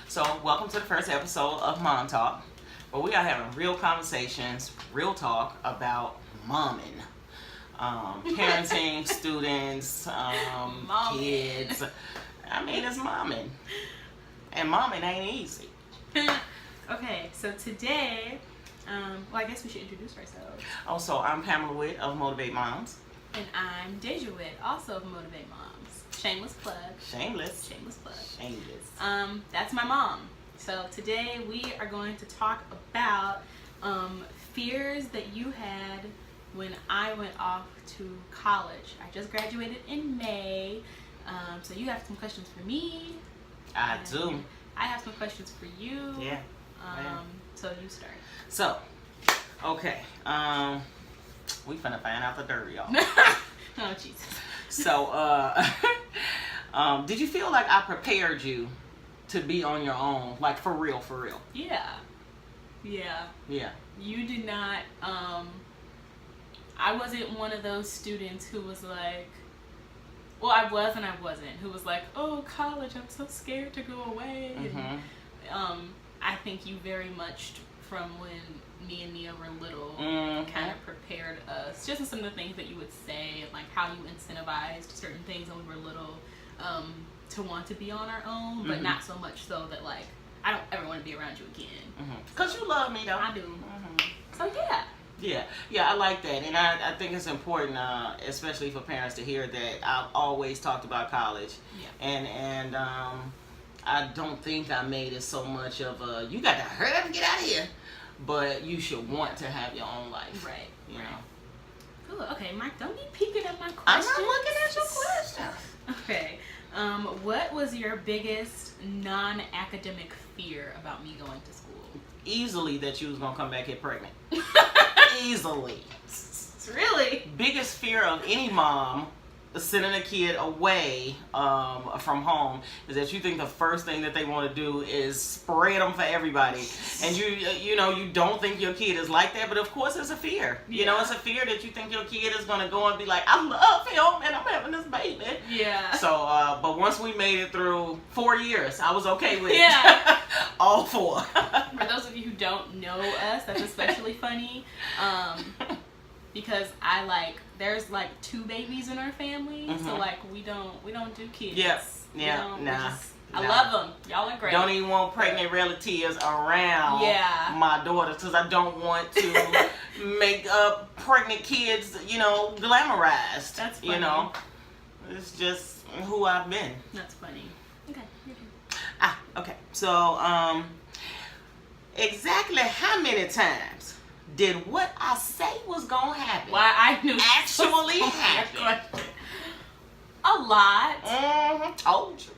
So, welcome to the first episode of Mom Talk, where we are having real conversations, real talk about momming, parenting, students, kids. I mean, it's momming, and momming ain't easy. Okay, so today, I guess we should introduce ourselves. Also, I'm Pamela Witt of Motivate Moms. And I'm Deja Witt, also of Motivate Moms. Shameless plug. Shameless. Shameless plug. Shameless. That's my mom. So today we are going to talk about fears that you had when I went off to college. I just graduated in May. So you have some questions for me. I do. I have some questions for you. Yeah. So you start. So, okay. We finna find out the dirt, y'all. Oh, Jesus. So, did you feel like I prepared you to be on your own? Like, for real, for real? Yeah. Yeah. You did not, I wasn't one of those students who was like, well, I was and I wasn't, who was like, oh, college, I'm so scared to go away. Mm-hmm. And, I think you very much, from when me and Nia were little, kind of prepared us, just in some of the things that you would say, and like how you incentivized certain things when we were little, to want to be on our own, but not so much so that like, I don't ever want to be around you again. Because you love me, though. I do. So yeah. Yeah, I like that. And I think it's important, especially for parents, to hear that I've always talked about college. Yeah. And I don't think I made it so much of a, you got to hurry up and get out of here. But you should want to have your own life. Right. You know. Cool. Okay, Mike, don't be peeking at my I'm questions. not looking at your questions. Okay. What was your biggest non-academic fear about me going to school? Easily that you was going to come back here pregnant. Easily. Really? Biggest fear of any mom sending a kid away from home is that you think the first thing that they want to do is spread them for everybody, and you don't think your kid is like that, but of course it's a fear. You know, it's a fear that you think your kid is going to go and be like, I love him and I'm having this baby. Yeah. So but once we made it through 4 years, I was okay with Yeah. all 4. For those of you who don't know us, that's especially funny, because there's 2 babies in our family, so we don't do kids. I love them. Y'all are great. Don't even want pregnant relatives around my daughters, because I don't want to make pregnant kids, glamorized. That's funny. It's just who I've been. That's funny. Okay. Okay. So, exactly how many times did what I say was gonna happen? Why I knew actually happen? A lot. Told you.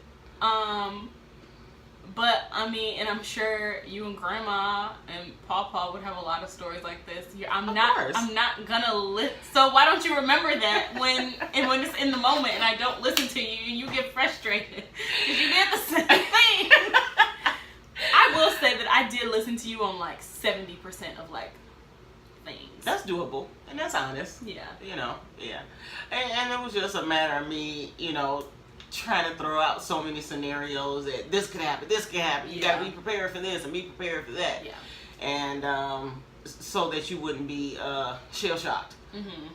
But I mean, and I'm sure you and Grandma and Pawpaw would have a lot of stories like this. I'm not gonna So why don't you remember that when it's in the moment and I don't listen to you and you get frustrated because you did the same thing. I will say that I did listen to you on 70% of things. That's doable, and that's honest. Yeah. And it was just a matter of me, trying to throw out so many scenarios that this could happen, you got to be prepared for this and be prepared for that. Yeah. And so that you wouldn't be shell shocked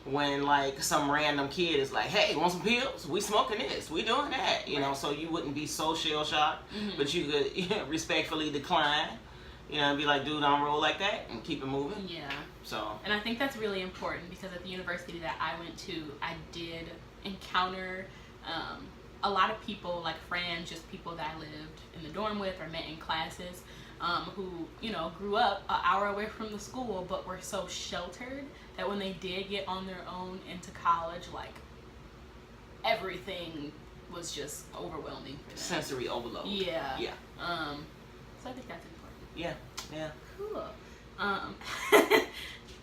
when some random kid is like, hey, want some pills? We smoking this, we doing that, so you wouldn't be so shell shocked, but you could respectfully decline, and be like, dude, don't roll like that, and keep it moving. Yeah. So. And I think that's really important, because at the university that I went to, I did encounter a lot of people, friends, just people that I lived in the dorm with or met in classes, who, grew up an hour away from the school, but were so sheltered that when they did get on their own into college, everything was just overwhelming for them. Sensory overload. Yeah. Yeah. So I think that's important. Yeah. Cool.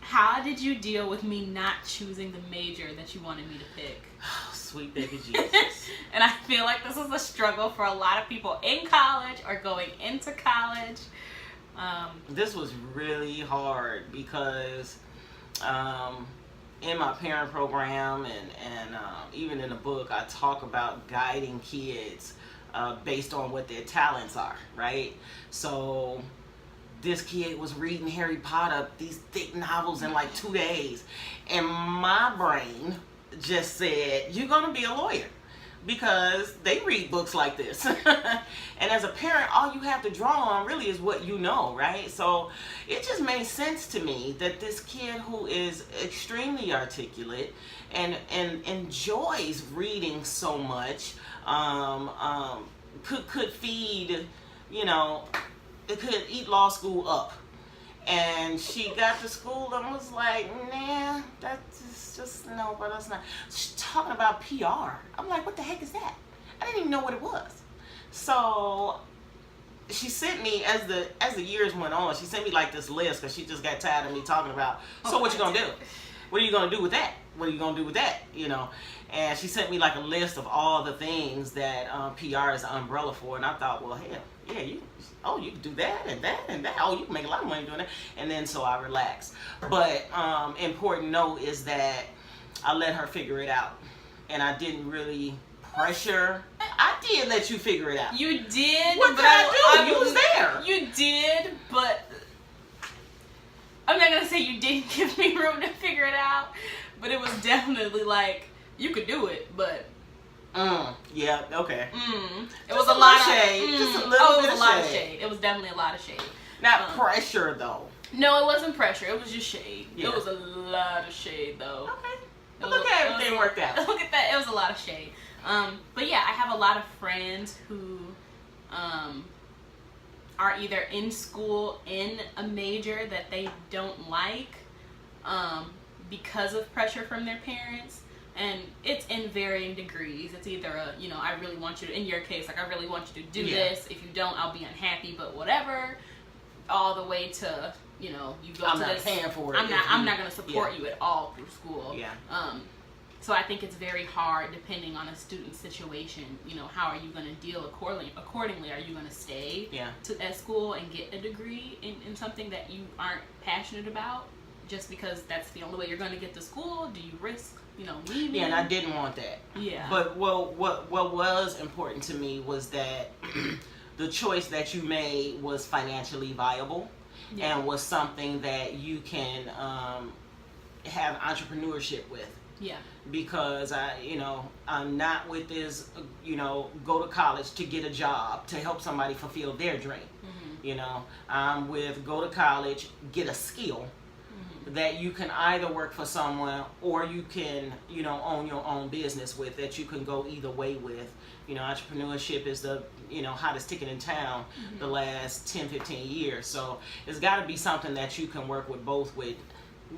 How did you deal with me not choosing the major that you wanted me to pick? Oh, sweet baby Jesus. And I feel like this is a struggle for a lot of people in college or going into college. This was really hard because in my parent program and even in the book, I talk about guiding kids based on what their talents are, right? So this kid was reading Harry Potter, these thick novels, in like 2 days. And my brain just said, you're going to be a lawyer, because they read books like this. And as a parent, all you have to draw on really is what you know, right? So it just made sense to me that this kid who is extremely articulate and enjoys reading so much could feed, you know, it could eat law school up. And she got to school and was like, nah, that's just no, but that's not. She's talking about PR. I'm like, what the heck is that? I didn't even know what it was. So she sent me, as the years went on, she sent me like this list, because she just got tired of me talking about, so what you gonna do? What are you gonna do with that? What are you gonna do with that? You know? And she sent me like a list of all the things that PR is an umbrella for. And I thought, well, hell, yeah, you can do that and that and that. Oh, you can make a lot of money doing that. And then so I relaxed. But important note is that I let her figure it out. And I didn't really pressure. I did let you figure it out. You did. What did I do? You was there. You did, but I'm not going to say you didn't give me room to figure it out. But it was definitely like, you could do it, but yeah, okay. It was a lot of shade. Just a little bit of shade. It was definitely a lot of shade. Not pressure though. No, it wasn't pressure. It was just shade. Yeah. It was a lot of shade though. Okay. Well, look at everything worked out. Look at that. It was a lot of shade. But yeah, I have a lot of friends who are either in school in a major that they don't like because of pressure from their parents. And it's in varying degrees. It's either I really want you to, in your case, like, I really want you to do this. If you don't, I'll be unhappy, but whatever. All the way to, you go I'm to not this. paying for it. I'm not going to support you at all through school. Yeah. So I think it's very hard, depending on a student's situation. How are you going to deal accordingly? Are you going to stay at school and get a degree in something that you aren't passionate about, just because that's the only way you're going to get to school? Do you risk leaving? Yeah, and I didn't want that. Yeah. But what was important to me was that the choice that you made was financially viable, and was something that you can have entrepreneurship with. Yeah. Because I'm not with this, go to college to get a job to help somebody fulfill their dream. Mm-hmm. I'm with go to college, get a skill that you can either work for someone or you can, own your own business with, that you can go either way with. Entrepreneurship is the, hottest ticket in town the last 10, 15 years. So it's got to be something that you can work with both with.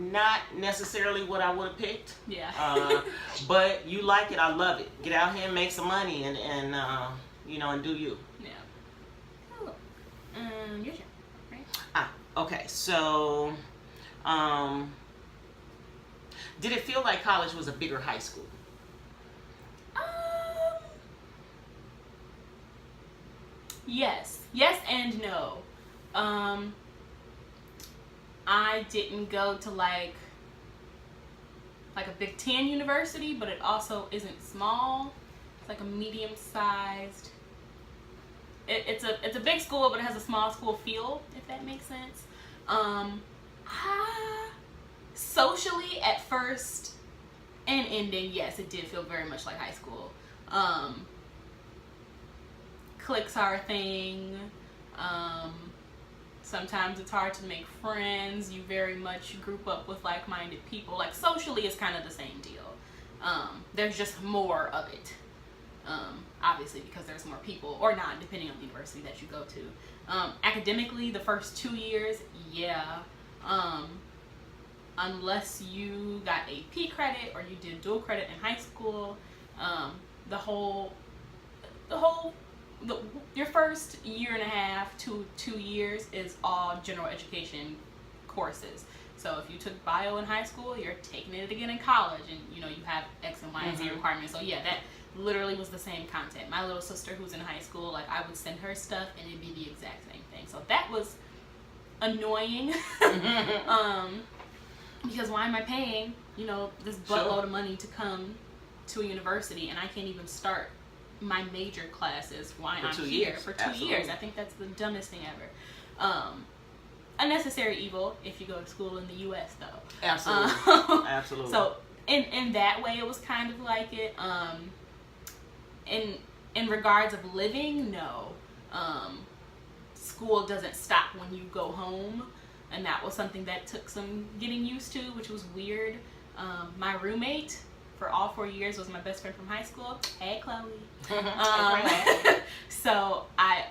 Not necessarily what I would have picked. Yeah. But you like it, I love it. Get out here and make some money and and do you. Yeah. Cool. Your turn, right? Okay, so did it feel like college was a bigger high school? Yes. Yes and no. I didn't go to like a Big Ten university, but it also isn't small. It's like a medium-sized. It's a big school, but it has a small school feel, if that makes sense. Socially at first and ending, yes, it did feel very much like high school. Cliques are a thing. Sometimes it's hard to make friends. You very much group up with like-minded people. Like, socially, it's kind of the same deal. There's just more of it. Obviously, because there's more people, or not, depending on the university that you go to. Academically, the first 2 years, yeah. Unless you got AP credit or you did dual credit in high school, your first year and a half to 2 years is all general education courses. So if you took bio in high school, you're taking it again in college, and you have X and Y and Z requirements. So yeah, that literally was the same content. My little sister who's in high school, like, I would send her stuff and it'd be the exact same thing. So that was annoying. Because why am I paying, this buttload of money to come to a university and I can't even start my major classes while I'm here years. for 2 Absolutely. years. I think that's the dumbest thing ever. A necessary evil if you go to school in the U.S. though. Absolutely. Absolutely. So in that way, it was kind of like it. In regards of living, no. School doesn't stop when you go home, and that was something that took some getting used to, which was weird. My roommate for all 4 years was my best friend from high school. Hey, Chloe. So I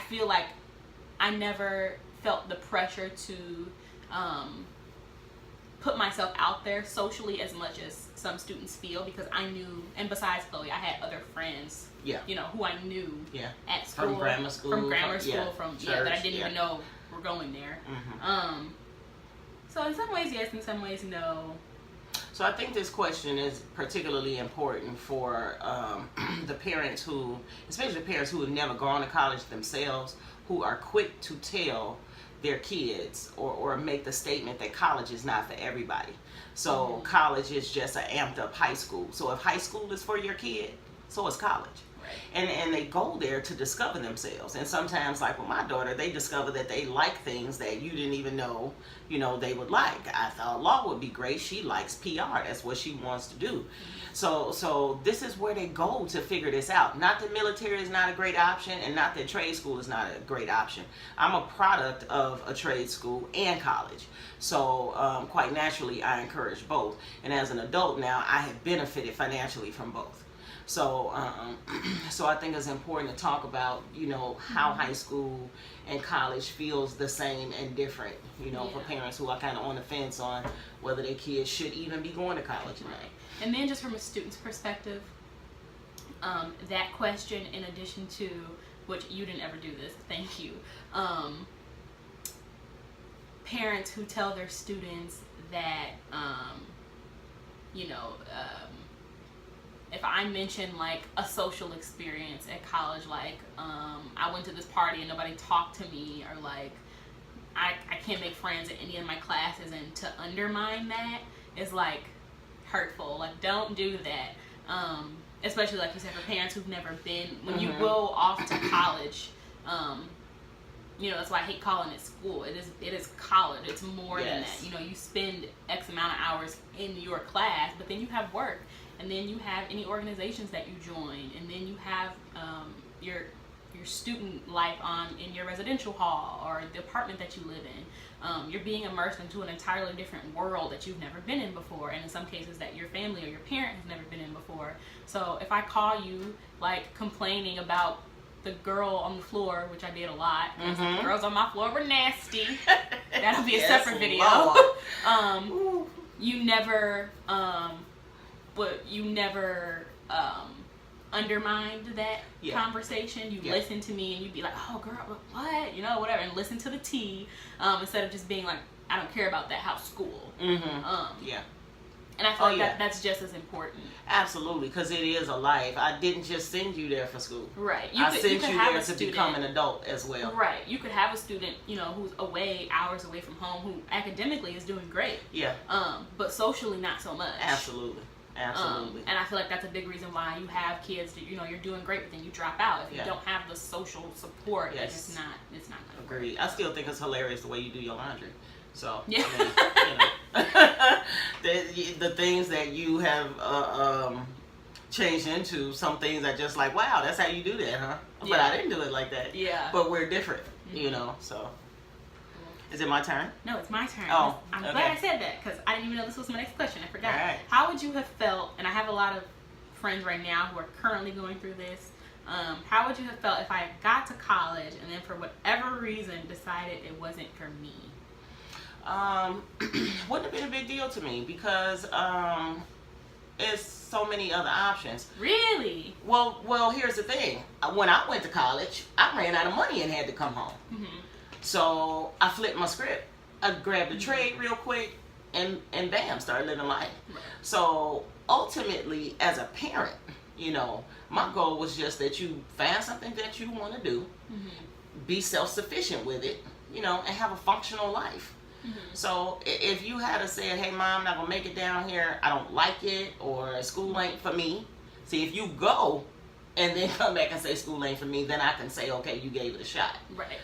feel like I never felt the pressure to put myself out there socially as much as some students feel, because I knew, and besides Chloe, I had other friends, who I knew at school, from grammar school, that I didn't even know were going there. So in some ways yes, in some ways no. So I think this question is particularly important for the parents who, especially the parents who have never gone to college themselves, who are quick to tell their kids or make the statement that college is not for everybody. So college is just an amped up high school. So if high school is for your kid, so is college. Right. And they go there to discover themselves. And sometimes, like with my daughter, they discover that they like things that you didn't even know, they would like. I thought law would be great. She likes PR. That's what she wants to do. So this is where they go to figure this out. Not that military is not a great option, and not that trade school is not a great option. I'm a product of a trade school and college. So quite naturally, I encourage both. And as an adult now, I have benefited financially from both. So so I think it's important to talk about, how high school and college feels the same and different, for parents who are kind of on the fence on whether their kids should even be going to college or not. And then just from a student's perspective, that question, in addition to, which you didn't ever do this, thank you, parents who tell their students that, if I mention like a social experience at college, like I went to this party and nobody talked to me, or like I can't make friends at any of my classes, and to undermine that is like hurtful. Like, don't do that. Especially like you said, for parents who've never been, when you go off to college, that's why I hate calling it school. It is college. It's more than that. You spend X amount of hours in your class, but then you have work, and then you have any organizations that you join, and then you have your student life in your residential hall or the apartment that you live in. You're being immersed into an entirely different world that you've never been in before, and in some cases that your family or your parent has never been in before. So if I call you like complaining about the girl on the floor, which I did a lot, because the girls on my floor were nasty, that'll be a separate video. You never undermined that conversation. You listen to me and you'd be like, oh girl, what, whatever, and listen to the tea, instead of just being like, I don't care about that house school. And I feel like that's just as important. Absolutely, because it is a life. I didn't just send you there for school. Right. I sent you there to become an adult as well. Right. You could have a student, who's hours away from home, who academically is doing great. Yeah. But socially, not so much. Absolutely. And I feel like that's a big reason why you have kids that you're doing great, but then you drop out if you don't have the social support. It's not gonna work. Agreed. I still think it's hilarious the way you do your laundry. So the things that you have changed into, some things are just like, wow, that's how you do that, huh? But I didn't do it like that. Yeah. But we're different, so. Is it my turn? No, it's my turn. Oh, I'm glad I said that, because I didn't even know this was my next question. I forgot. Right. How would you have felt, and I have a lot of friends right now who are currently going through this, how would you have felt if I got to college and then for whatever reason decided it wasn't for me? Wouldn't have been a big deal to me, because there's so many other options. Really? Well, here's the thing. When I went to college, I ran out of money and had to come home. So I flipped my script. I grabbed a trade real quick and bam, started living life. Right. So ultimately, as a parent, my goal was just that you find something that you want to do, be self-sufficient with it, and have a functional life. So if you had said, hey mom, I'm not gonna make it down here, I don't like it, or school ain't for me. See, if you go and then come back and say school ain't for me, then I can say, okay, you gave it a shot. Right.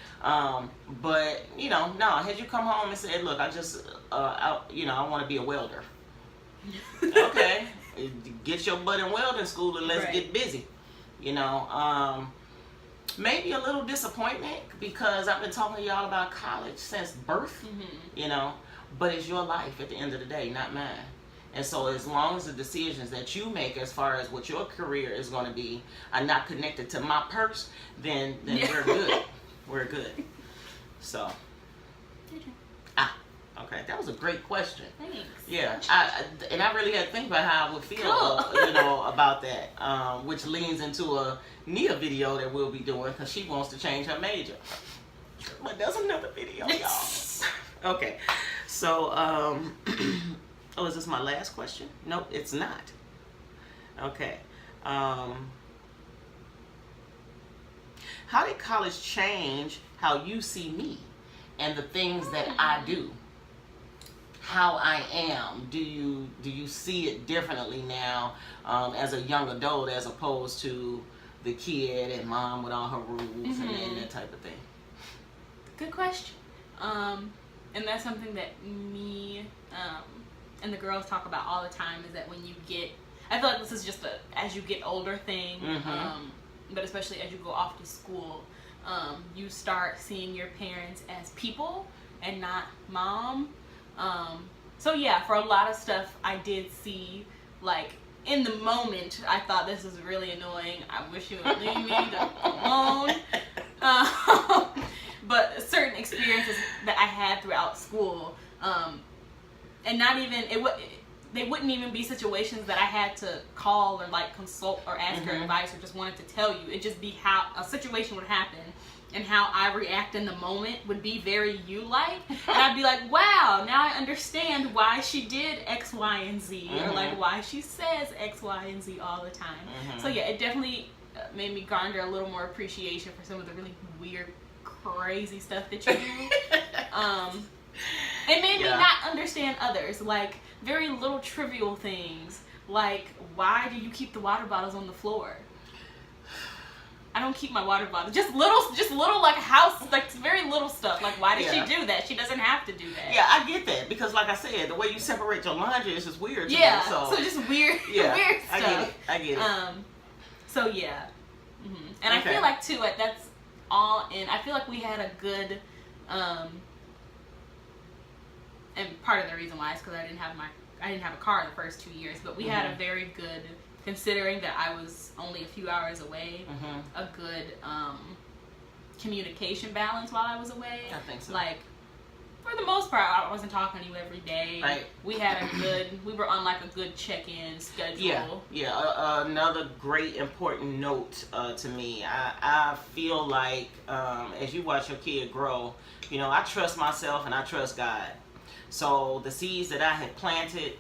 But no, had you come home and said, look, I just, I want to be a welder. Okay, get your butt in welding school and let's get busy. Maybe a little disappointment because I've been talking to y'all about college since birth, but it's your life at the end of the day, not mine. And so as long as the decisions that you make as far as what your career is going to be are not connected to my purse, then we're good. We're good. So, okay, that was a great question. Thanks. Yeah, I really had to think about how I would feel, about that, which leans into a Nia video that we'll be doing because she wants to change her major. But that's another video, y'all. Okay, so, is this my last question? Nope, it's not. Okay. How did college change how you see me and the things that I do? How I am? Do you see it differently now as a young adult as opposed to the kid and mom with all her rules and that type of thing? Good question. And that's something that me and the girls talk about all the time, is that when you get, I feel like this is just as you get older thing, but especially as you go off to school, you start seeing your parents as people and not mom. So yeah, for a lot of stuff I did see, like, in the moment, I thought this was really annoying. I wish you would leave me alone. But certain experiences that I had throughout school, and not even, they wouldn't even be situations that I had to call or like consult or ask her advice or just wanted to tell you. It'd just be how a situation would happen and how I react in the moment would be very you-like. And I'd be like, wow, now I understand why she did X, Y, and Z, or like why she says X, Y, and Z all the time. So yeah, it definitely made me garner a little more appreciation for some of the really weird, crazy stuff that you do. It made me not understand others, like very little trivial things, like why do you keep the water bottles on the floor? I don't keep my water bottle. Just little like house, like very little stuff. Like why did she do that? She doesn't have to do that. Yeah, I get that because, like I said, the way you separate your laundry is just weird. To me, so just weird, weird stuff. I get it. So yeah, and I feel like too, that's all in. I feel like we had a good, and part of the reason why is because I didn't have a car the first 2 years, but we had a very good. Considering that I was only a few hours away, a good communication balance while I was away. I think so. Like, for the most part, I wasn't talking to you every day. Right. We were on like a good check-in schedule. Yeah. Another great important note to me. I feel like as you watch your kid grow, I trust myself and I trust God. So the seeds that I had planted,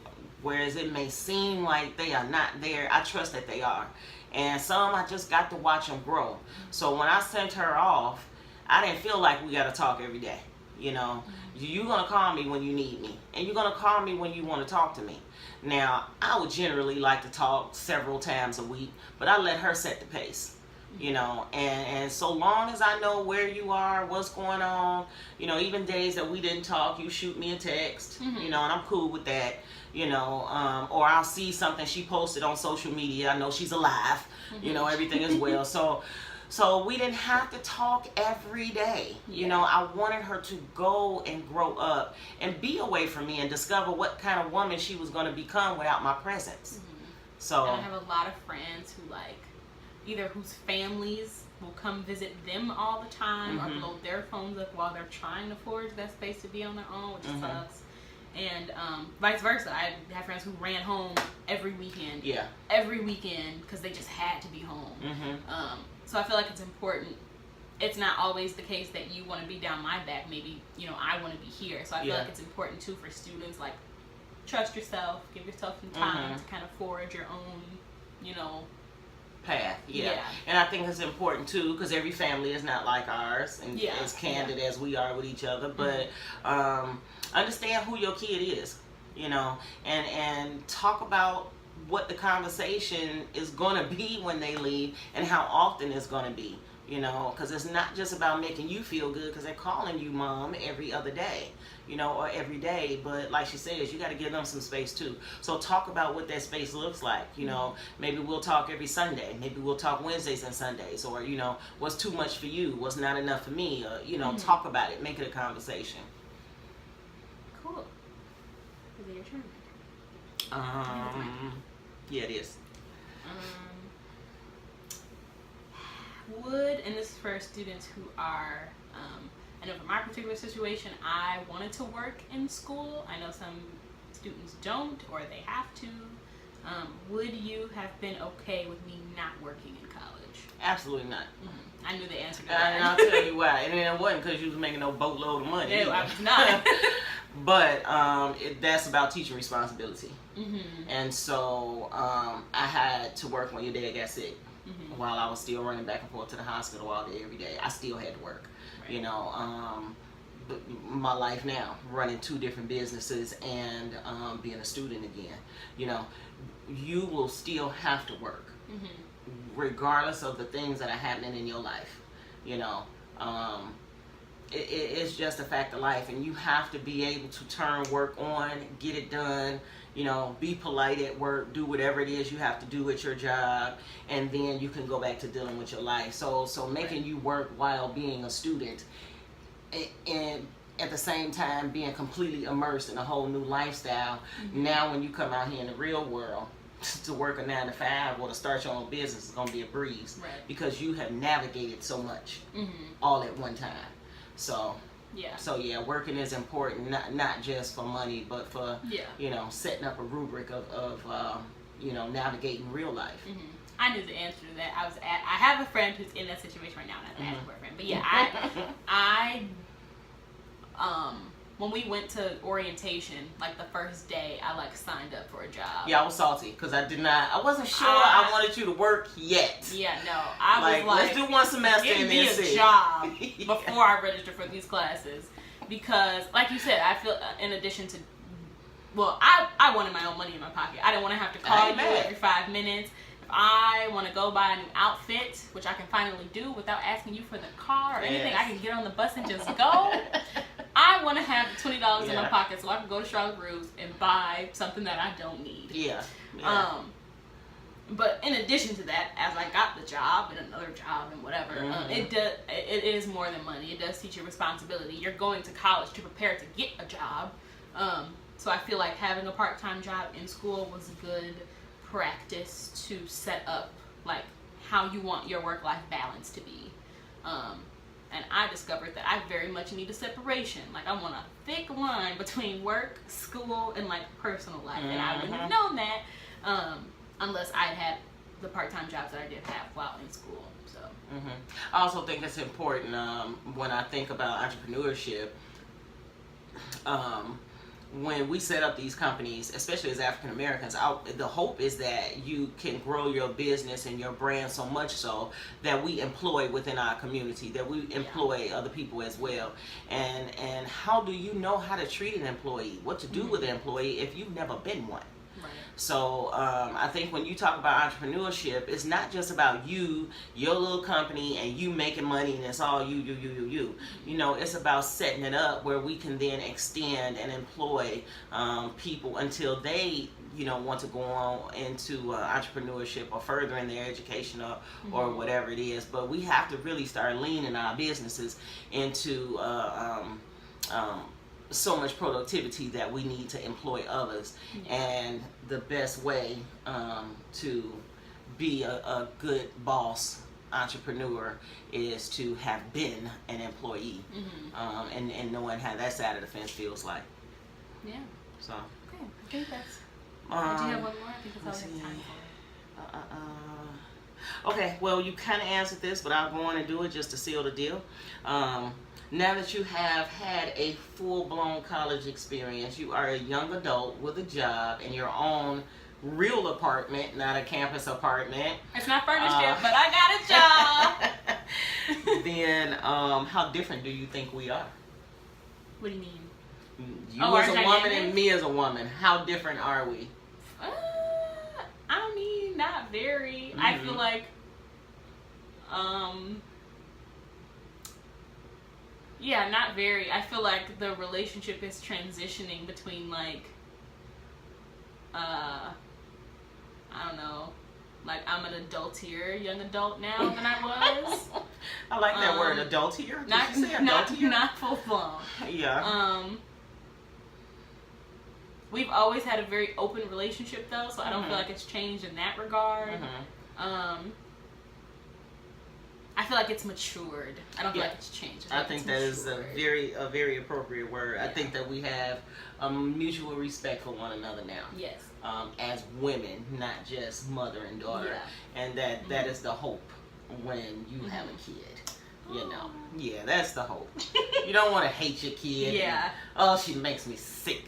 whereas it may seem like they are not there, I trust that they are. And some I just got to watch them grow. So when I sent her off, I didn't feel like we got to talk every day. You're going to call me when you need me. And you're going to call me when you want to talk to me. Now, I would generally like to talk several times a week, but I let her set the pace. And so long as I know where you are, what's going on, even days that we didn't talk, you shoot me a text, and I'm cool with that. Or I'll see something she posted on social media. I know she's alive, everything is well. So we didn't have to talk every day. I wanted her to go and grow up and be away from me and discover what kind of woman she was going to become without my presence. So and I have a lot of friends who either whose families will come visit them all the time or blow their phones up while they're trying to forge that space to be on their own, which sucks. And vice versa. I have friends who ran home every weekend. Yeah. Every weekend because they just had to be home. So I feel like it's important. It's not always the case that you want to be down my back. Maybe, I want to be here. So I feel like it's important too for students, like, trust yourself, give yourself some time to kind of forge your own, path. And I think it's important too because every family is not like ours and as candid as we are with each other, but understand who your kid is, and talk about what the conversation is going to be when they leave and how often it's going to be, because it's not just about making you feel good because they're calling you mom every other day, or every day. But like she says, you got to give them some space too. So talk about what that space looks like. Maybe we'll talk every Sunday. Maybe we'll talk Wednesdays and Sundays, or, what's too much for you? What's not enough for me? Talk about it. Make it a conversation. Cool. Is it your turn? Yeah, it is. And this is for students who are, I know for my particular situation, I wanted to work in school. I know some students don't, or they have to. Would you have been okay with me not working in college? Absolutely not. Mm-hmm. I knew the answer to that. And I'll tell you why. And it wasn't because you was making no boatload of money. No, I was not. But that's about teaching responsibility. Mm-hmm. And so I had to work when your dad got sick. Mm-hmm. While I was still running back and forth to the hospital all day, every day. I still had to work. Right. My life now, running 2 different businesses and being a student again. You will still have to work. Mm-hmm. Regardless of the things that are happening in your life. It's just a fact of life, and you have to be able to turn work on, get it done, be polite at work, do whatever it is you have to do at your job, and then you can go back to dealing with your life. So making you work while being a student, and at the same time being completely immersed in a whole new lifestyle. Mm-hmm. Now when you come out here in the real world, to work a 9 to 5 or to start your own business is going to be a breeze. Right. Because you have navigated so much. Mm-hmm. All at one time. So working is important, not just for money, but for setting up a rubric of navigating real life. Mm-hmm. I knew the answer to that. I have a friend who's in that situation right now, not the actual boyfriend, but I when we went to orientation, like the first day, I signed up for a job. Yeah, I was salty because I wasn't sure I wanted you to work yet. Yeah, no, I was let's do one semester and then see. Give me a job before I register for these classes, because, like you said, I feel in addition to, I wanted my own money in my pocket. I didn't want to have to call you every 5 minutes. If I want to go buy a new outfit, which I can finally do without asking you for the car or anything, I can get on the bus and just go. I want to have $20 in my pocket so I can go to Charlotte Russe and buy something that I don't need. Yeah. But in addition to that, as I got the job and another job and whatever, it is more than money. It does teach you responsibility. You're going to college to prepare to get a job. So I feel like having a part-time job in school was a good practice to set up how you want your work-life balance to be. And I discovered that I very much need a separation. I want a thick line between work, school, and personal life. And I wouldn't have known that unless I had the part-time jobs that I did have while in school. So I also think it's important when I think about entrepreneurship. When we set up these companies, especially as African Americans, the hope is that you can grow your business and your brand so much so that we employ within our community, that we employ other people as well. And how do you know how to treat an employee, what to do with an employee if you've never been one? Right. So I think when you talk about entrepreneurship, it's not just about you, your little company, and you making money, and it's all you. It's about setting it up where we can then extend and employ people until they want to go on into entrepreneurship or further in their education or whatever it is. But we have to really start leaning our businesses into so much productivity that we need to employ others. And the best way to be a good boss entrepreneur is to have been an employee, and knowing how that side of the fence feels like. Yeah. So. Okay, I think that's. Do you have one more? I think that's all we have time for. Okay, well, you kind of answered this, but I'll go on and do it just to seal the deal. Now that you have had a full-blown college experience, you are a young adult with a job and your own real apartment, not a campus apartment. It's not furnished yet, but I got a job. Then how different do you think we are? What do you mean? You as a woman and me as a woman. How different are we? not very. I feel like, yeah, not very. I feel like the relationship is transitioning between like, I don't know, like I'm an adultier young adult now than I was. I like that word, adultier. Did you say adultier? Not full blown. Yeah. We've always had a very open relationship though, so I don't feel like it's changed in that regard. I feel like it's matured. I don't feel like it's changed. I think that is a very appropriate word. Yeah. I think that we have mutual respect for one another now. Yes. As women, not just mother and daughter. Yeah. And that is the hope when you have a kid. You know. Yeah, that's the hope. You don't want to hate your kid. Yeah. And, oh, she makes me sick.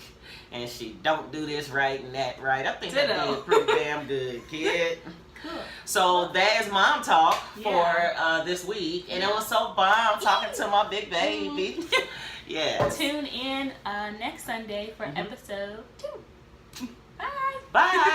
And she don't do this right and that right. I think that did pretty damn good, kid. Cool. So that is mom talk for this week, and it was so fun talking to my big baby. Yes. Tune in next Sunday for episode 2. Bye. Bye.